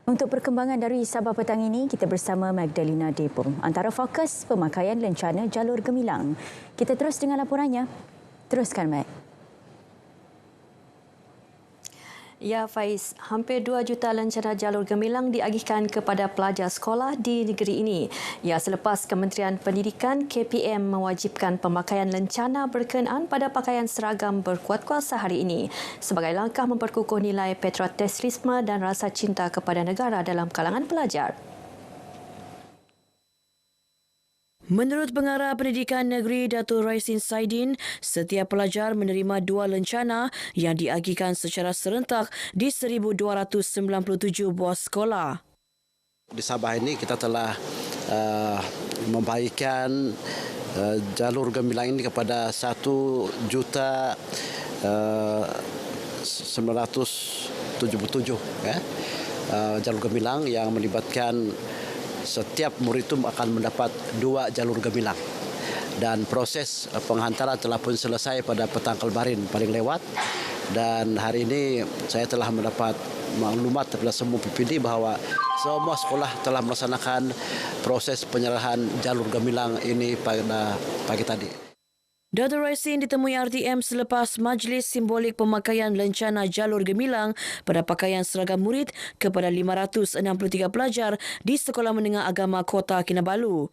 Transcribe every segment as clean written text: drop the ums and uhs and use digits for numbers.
Untuk perkembangan dari Sabah petang ini, kita bersama Magdalena Depong. Antara fokus pemakaian lencana jalur gemilang. Kita terus dengan laporannya. Teruskan, Mag. Ya, Faiz, hampir 2 juta lencana jalur gemilang diagihkan kepada pelajar sekolah di negeri ini. Ya, selepas Kementerian Pendidikan KPM mewajibkan pemakaian lencana berkenaan pada pakaian seragam berkuat kuasa hari ini sebagai langkah memperkukuh nilai patriotisme dan rasa cinta kepada negara dalam kalangan pelajar. Menurut Pengarah Pendidikan Negeri Datuk Raisin Saidin, setiap pelajar menerima 2 lencana yang diagihkan secara serentak di 1,297 buah sekolah. Di Sabah ini kita telah membagikan jalur gemilang ini kepada 1.977 jalur gemilang yang melibatkan setiap murid itu akan mendapat 2 jalur gemilang. Dan proses penghantaran telah pun selesai pada petang kemarin paling lewat. Dan hari ini saya telah mendapat maklumat daripada semua PPD bahawa semua sekolah telah melaksanakan proses penyerahan jalur gemilang ini pada pagi tadi. Datuk Raisin ditemui RTM selepas majlis simbolik pemakaian lencana jalur gemilang pada pakaian seragam murid kepada 563 pelajar di Sekolah Menengah Agama Kota Kinabalu.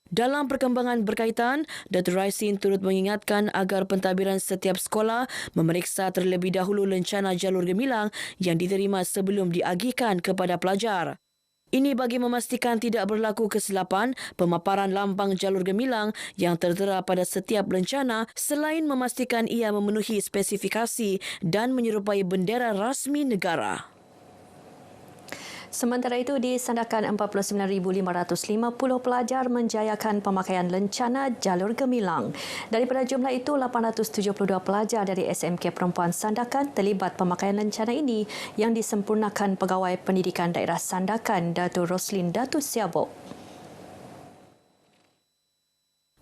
Dalam perkembangan berkaitan, Datuk Raisin turut mengingatkan agar pentadbiran setiap sekolah memeriksa terlebih dahulu lencana jalur gemilang yang diterima sebelum diagihkan kepada pelajar. Ini bagi memastikan tidak berlaku kesilapan pemaparan lambang jalur gemilang yang tertera pada setiap lencana selain memastikan ia memenuhi spesifikasi dan menyerupai bendera rasmi negara. Sementara itu, di Sandakan 49,550 pelajar menjayakan pemakaian lencana jalur gemilang. Daripada jumlah itu, 872 pelajar dari SMK Perempuan Sandakan terlibat pemakaian lencana ini yang disempurnakan Pegawai Pendidikan Daerah Sandakan, Datuk Roslin Datuk Siabok.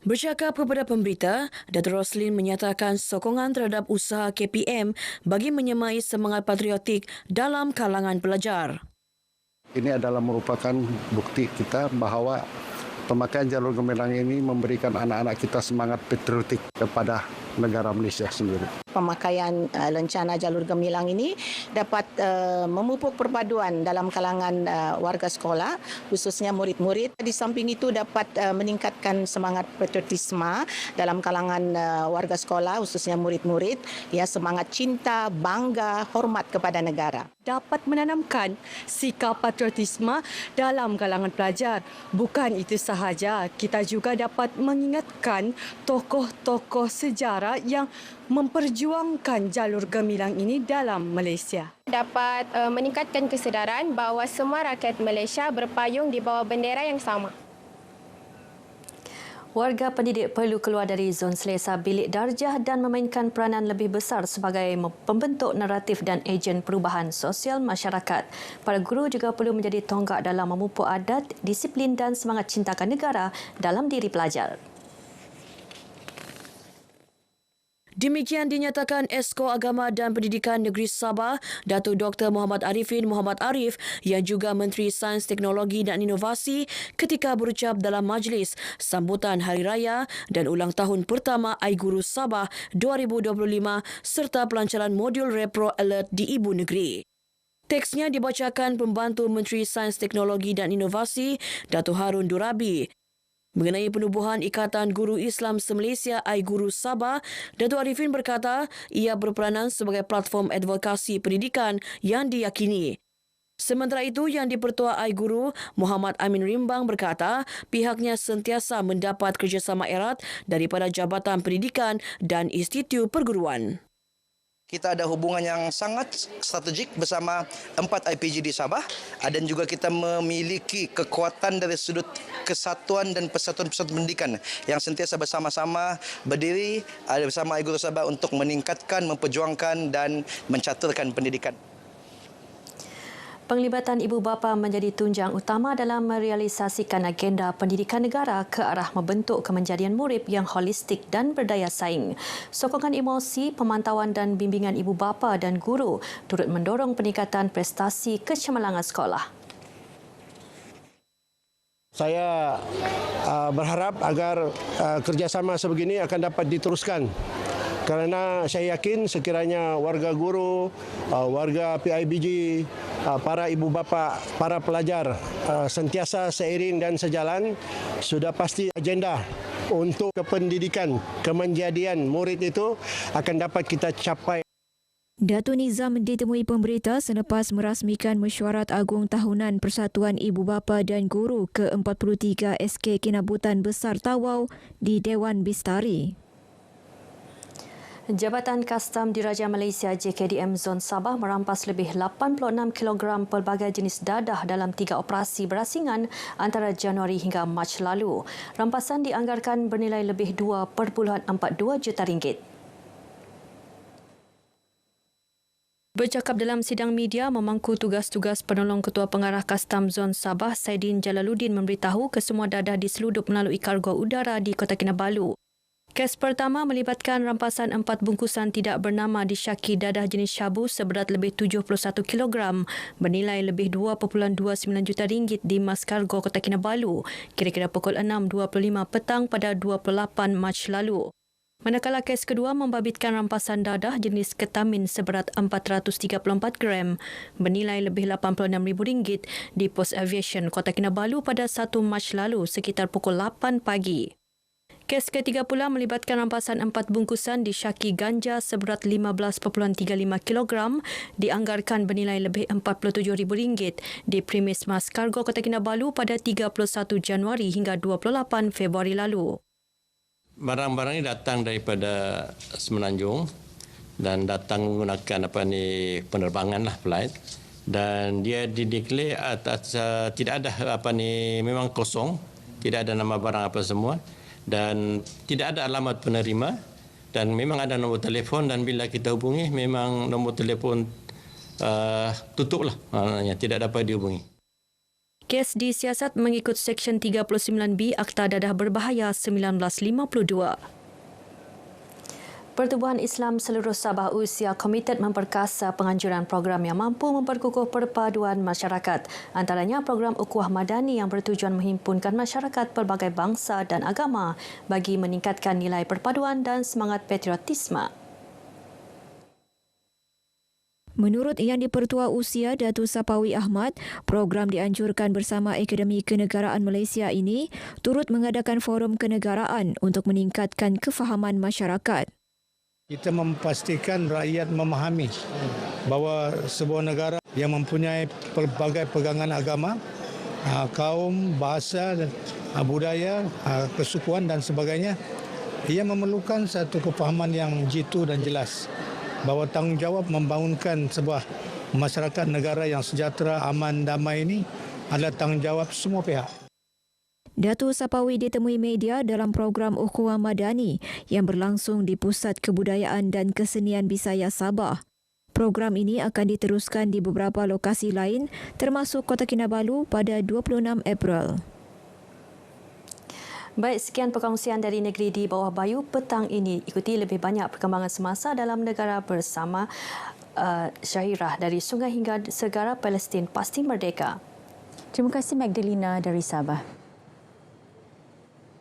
Bercakap kepada pemberita, Datuk Roslin menyatakan sokongan terhadap usaha KPM bagi menyemai semangat patriotik dalam kalangan pelajar. Ini adalah merupakan bukti kita bahawa pemakaian jalur gemilang ini memberikan anak-anak kita semangat patriotik kepada negara Malaysia sendiri. Pemakaian lencana jalur gemilang ini dapat memupuk perpaduan dalam kalangan warga sekolah, khususnya murid-murid. Di samping itu dapat meningkatkan semangat patriotisme dalam kalangan warga sekolah, khususnya murid-murid, ya, semangat cinta, bangga, hormat kepada negara. Dapat menanamkan sikap patriotisme dalam kalangan pelajar. Bukan itu sahaja, kita juga dapat mengingatkan tokoh-tokoh sejarah yang memperjuangkan jalur gemilang ini dalam Malaysia. Dapat meningkatkan kesedaran bahawa semua rakyat Malaysia berpayung di bawah bendera yang sama. Warga pendidik perlu keluar dari zon selesa bilik darjah dan memainkan peranan lebih besar sebagai pembentuk naratif dan ejen perubahan sosial masyarakat. Para guru juga perlu menjadi tonggak dalam memupuk adat, disiplin dan semangat cintakan negara dalam diri pelajar. Demikian dinyatakan Esko Agama dan Pendidikan Negeri Sabah, Datuk Dr. Muhammad Arifin Muhammad Arif yang juga Menteri Sains, Teknologi dan Inovasi ketika berucap dalam majlis sambutan Hari Raya dan ulang tahun pertama iGuru Sabah 2025 serta pelancaran modul Repro Alert di Ibu Negeri. Teksnya dibacakan Pembantu Menteri Sains, Teknologi dan Inovasi, Datuk Harun Durabi. Mengenai penubuhan Ikatan Guru Islam se-Malaysia iGuru Sabah, Datuk Arifin berkata ia berperanan sebagai platform advokasi pendidikan yang diyakini. Sementara itu, Yang di-Pertua iGuru, Muhammad Amin Rimbang berkata pihaknya sentiasa mendapat kerjasama erat daripada Jabatan Pendidikan dan Institut Perguruan. Kita ada hubungan yang sangat strategik bersama 4 IPG di Sabah dan juga kita memiliki kekuatan dari sudut kesatuan dan persatuan-persatuan pendidikan yang sentiasa bersama-sama berdiri bersama iGuru Sabah untuk meningkatkan, memperjuangkan dan mencaturkan pendidikan. Penglibatan ibu bapa menjadi tunjang utama dalam merealisasikan agenda pendidikan negara ke arah membentuk kemenjadian murid yang holistik dan berdaya saing. Sokongan emosi, pemantauan dan bimbingan ibu bapa dan guru turut mendorong peningkatan prestasi kecemerlangan sekolah. Saya berharap agar kerjasama sebegini akan dapat diteruskan. Kerana saya yakin sekiranya warga guru, warga PIBG, para ibu bapa, para pelajar sentiasa seiring dan sejalan, sudah pasti agenda untuk kependidikan, kemenjadian murid itu akan dapat kita capai. Datuk Nizam ditemui pemberita selepas merasmikan mesyuarat agung tahunan Persatuan Ibu Bapa dan Guru ke-43 SK Kinabutan Besar Tawau di Dewan Bistari. Jabatan Kastam Diraja Malaysia JKDM Zon Sabah merampas lebih 86 kg pelbagai jenis dadah dalam 3 operasi berasingan antara Januari hingga Mac lalu. Rampasan dianggarkan bernilai lebih 2.42 juta ringgit. Bercakap dalam sidang media, memangku tugas-tugas penolong Ketua Pengarah Kastam Zon Sabah, Saidin Jalaluddin memberitahu kesemua dadah diseludup melalui kargo udara di Kota Kinabalu. Kes pertama melibatkan rampasan 4 bungkusan tidak bernama disyaki dadah jenis syabu seberat lebih 71 kg bernilai lebih 2.29 juta ringgit di Mas Kargo Kota Kinabalu kira-kira pukul 6.25 petang pada 28 Mac lalu. Manakala kes kedua membabitkan rampasan dadah jenis ketamin seberat 434 gram bernilai lebih RM86,000 di Pos Aviation Kota Kinabalu pada 1 Mac lalu sekitar pukul 8 pagi. Kes ketiga pula melibatkan rampasan 4 bungkusan disyaki ganja seberat 15.35 kg dianggarkan bernilai lebih RM47,000 di premis Mas Kargo Kota Kinabalu pada 31 Januari hingga 28 Februari lalu. Barang-barang ini datang daripada Semenanjung dan datang menggunakan penerbangan lah, flight, dan dia dideklar atas tidak ada memang kosong, tidak ada nama barang apa semua dan tidak ada alamat penerima dan memang ada nombor telefon dan bila kita hubungi memang nombor telefon tutup lah, tidak dapat dihubungi. Kes disiasat mengikut Seksyen 39B Akta Dadah Berbahaya 1952. Pertubuhan Islam seluruh Sabah Usia komited memperkasa penganjuran program yang mampu memperkukuh perpaduan masyarakat. Antaranya program Ukhuwah Madani yang bertujuan menghimpunkan masyarakat pelbagai bangsa dan agama bagi meningkatkan nilai perpaduan dan semangat patriotisme. Menurut Yang di-Pertua Usia Datuk Sapawi Ahmad, program dianjurkan bersama Akademi Kenegaraan Malaysia ini turut mengadakan forum kenegaraan untuk meningkatkan kefahaman masyarakat. Kita memastikan rakyat memahami bahawa sebuah negara yang mempunyai pelbagai pegangan agama, kaum, bahasa, budaya, kesukuan dan sebagainya, ia memerlukan satu kefahaman yang jitu dan jelas bahawa tanggungjawab membangunkan sebuah masyarakat negara yang sejahtera, aman, damai ini adalah tanggungjawab semua pihak. Datuk Sapawi ditemui media dalam program Ukhuwah Madani yang berlangsung di Pusat Kebudayaan dan Kesenian Bisaya Sabah. Program ini akan diteruskan di beberapa lokasi lain termasuk Kota Kinabalu pada 26 April. Baik, sekian perkongsian dari Negeri di Bawah Bayu petang ini. Ikuti lebih banyak perkembangan semasa dalam negara bersama Syahirah dari Sungai hingga Segara Palestin pasti merdeka. Terima kasih Magdalena dari Sabah.